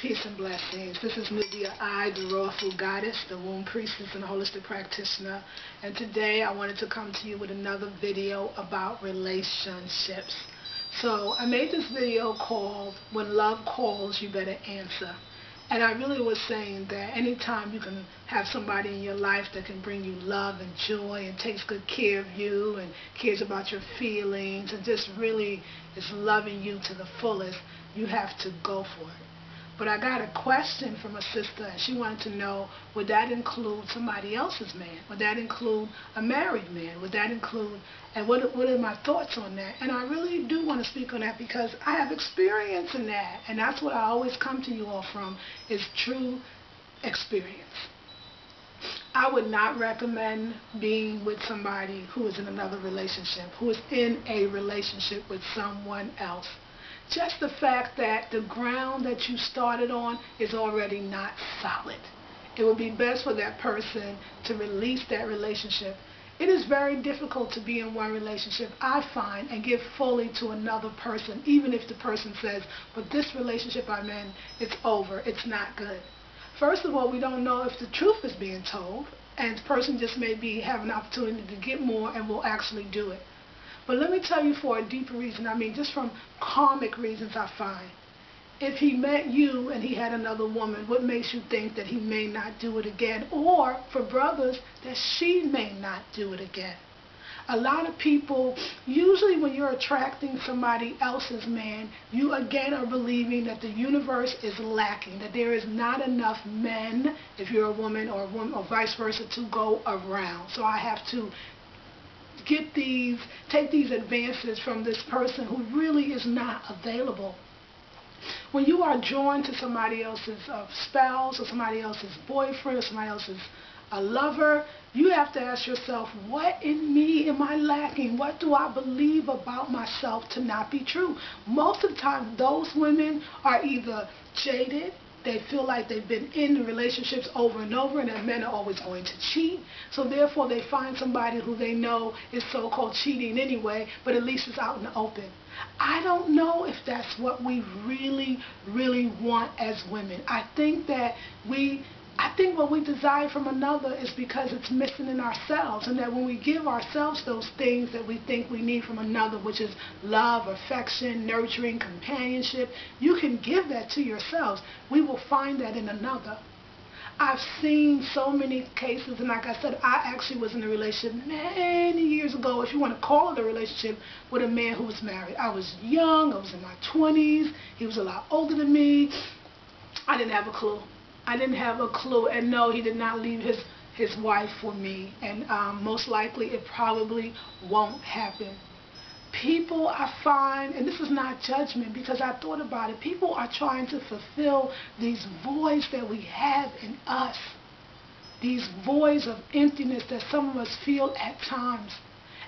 Peace and blessings. This is Nubia I, the Royal Food Goddess, the womb priestess and holistic practitioner. And today I wanted to come to you with another video about relationships. So I made this video called When Love Calls, You Better Answer. And I really was saying that anytime you can have somebody in your life that can bring you love and joy and takes good care of you and cares about your feelings and just really is loving you to the fullest, you have to go for it. But I got a question from a sister, and she wanted to know, would that include somebody else's man? Would that include a married man? Would that include, and what are my thoughts on that? And I really do want to speak on that because I have experience in that, and that's what I always come to you all from, is true experience. I would not recommend being with somebody who is in another relationship, who is in a relationship with someone else. Just the fact that the ground that you started on is already not solid. It would be best for that person to release that relationship. It is very difficult to be in one relationship, I find, and give fully to another person, even if the person says, but this relationship I'm in, it's over, it's not good. First of all, we don't know if the truth is being told, and the person just may have an opportunity to get more and will actually do it. But let me tell you for a deeper reason, I mean just from karmic reasons I find. If he met you and he had another woman, what makes you think that he may not do it again? Or for brothers, that she may not do it again. A lot of people, usually when you're attracting somebody else's man, you again are believing that the universe is lacking, that there is not enough men, if you're a woman or vice versa, to go around. So I have to take these advances from this person who really is not available. When you are drawn to somebody else's spouse or somebody else's boyfriend or somebody else's lover, you have to ask yourself, what in me am I lacking? What do I believe about myself to not be true? Most of the time, those women are either jaded, they feel like they've been in relationships over and over and that men are always going to cheat. So therefore they find somebody who they know is so-called cheating anyway, but at least it's out in the open. I don't know if that's what we really, really want as women. I think what we desire from another is because it's missing in ourselves, and that when we give ourselves those things that we think we need from another, which is love, affection, nurturing, companionship, you can give that to yourselves. We will find that in another. I've seen so many cases, and like I said, I actually was in a relationship many years ago, if you want to call it a relationship, with a man who was married. I was young, I was in my 20s, he was a lot older than me. I didn't have a clue. I didn't have a clue, and no, he did not leave his wife for me, and most likely it probably won't happen. People, I find, and this is not judgment because I thought about it, people are trying to fulfill these voids that we have in us, these voids of emptiness that some of us feel at times.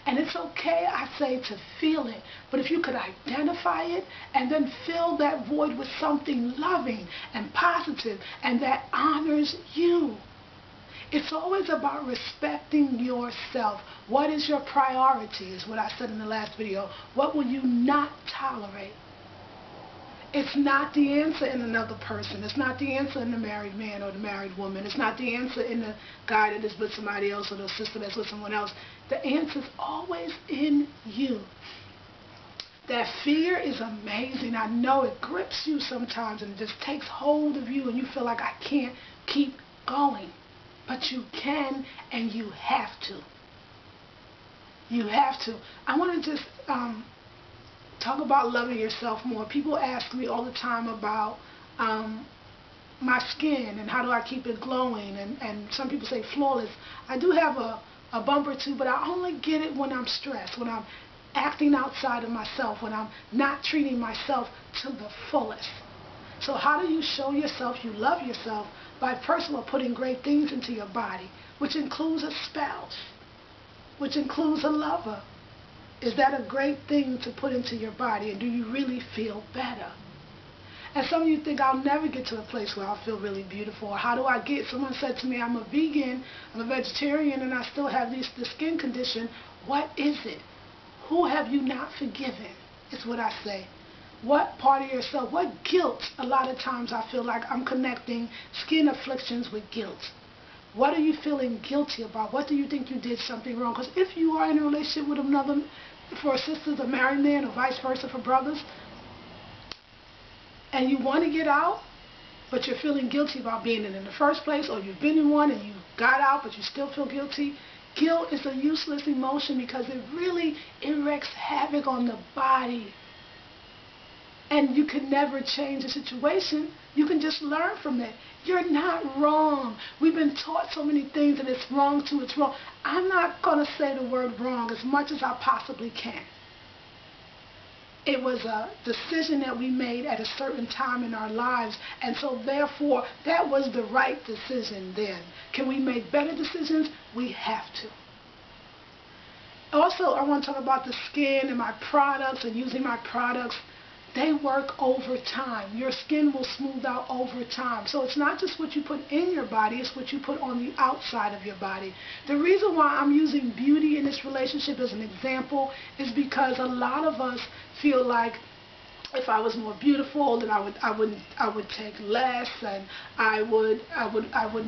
And it's okay, I say, to feel it. But if you could identify it and then fill that void with something loving and positive and that honors you. It's always about respecting yourself. What is your priority, is what I said in the last video. What will you not tolerate? It's not the answer in another person. It's not the answer in the married man or the married woman. It's not the answer in the guy that is with somebody else or the sister that's with someone else. The answer is always in you. That fear is amazing. I know it grips you sometimes and it just takes hold of you and you feel like I can't keep going. But you can, and you have to. You have to. I want to just talk about loving yourself more. People ask me all the time about my skin and how do I keep it glowing, and some people say flawless. I do have a bump or two, but I only get it when I'm stressed, when I'm acting outside of myself, when I'm not treating myself to the fullest. So how do you show yourself you love yourself? By first of all putting great things into your body, which includes a spouse, which includes a lover. Is that a great thing to put into your body, and do you really feel better? And some of you think, I'll never get to a place where I'll feel really beautiful. Or how do I get, someone said to me, I'm a vegan, I'm a vegetarian, and I still have this skin condition. What is it? Who have you not forgiven? Is what I say. What part of yourself, what guilt, a lot of times I feel like I'm connecting skin afflictions with guilt. What are you feeling guilty about? What do you think you did something wrong? Because if you are in a relationship with another, for sisters, a married man, or vice versa for brothers, and you want to get out, but you're feeling guilty about being in the first place, or you've been in one and you got out but you still feel guilty, guilt is a useless emotion because it wreaks havoc on the body. And you can never change the situation. You can just learn from it. You're not wrong. We've been taught so many things and it's wrong too, it's wrong. I'm not going to say the word wrong as much as I possibly can. It was a decision that we made at a certain time in our lives, and so therefore that was the right decision then. Can we make better decisions? We have to. Also, I want to talk about the skin and my products and using my products. They work over time. Your skin will smooth out over time. So it's not just what you put in your body, it's what you put on the outside of your body. The reason why I'm using beauty in this relationship as an example is because a lot of us feel like if I was more beautiful, then I would take less, and I would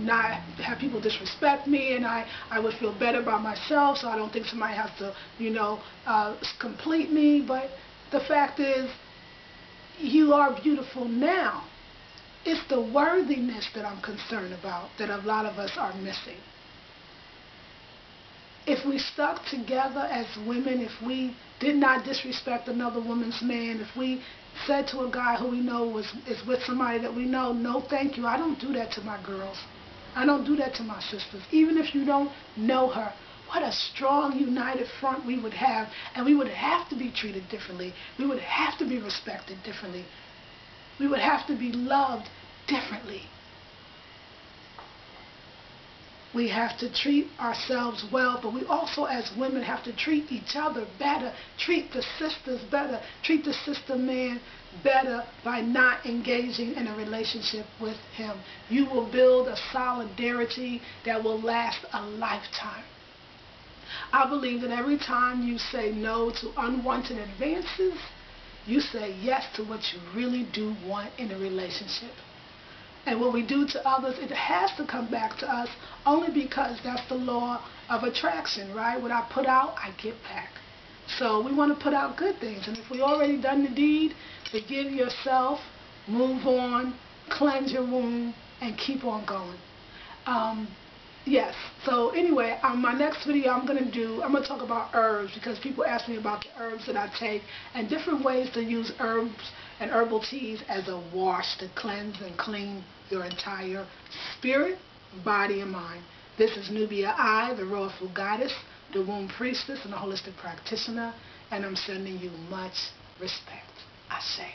not have people disrespect me, and I would feel better about myself, so I don't think somebody has to, complete me. But the fact is, you are beautiful now. It's the worthiness that I'm concerned about that a lot of us are missing. If we stuck together as women, if we did not disrespect another woman's man, if we said to a guy who we know is with somebody that we know, no thank you, I don't do that to my girls. I don't do that to my sisters. Even if you don't know her, what a strong, united front we would have, and we would have to be treated differently. We would have to be respected differently. We would have to be loved differently. We have to treat ourselves well, but we also as women have to treat each other better, treat the sisters better, treat the sister man better by not engaging in a relationship with him. You will build a solidarity that will last a lifetime. I believe that every time you say no to unwanted advances, you say yes to what you really do want in a relationship. And what we do to others, it has to come back to us only because that's the law of attraction, right? What I put out, I get back. So we want to put out good things. And if we already done the deed, forgive yourself, move on, cleanse your wound, and keep on going. Yes, so anyway, my next video I'm going to talk about herbs, because people ask me about the herbs that I take and different ways to use herbs and herbal teas as a wash to cleanse and clean your entire spirit, body, and mind. This is Nubia I, the Royal Goddess, the womb priestess, and a holistic practitioner, and I'm sending you much respect. Ashe.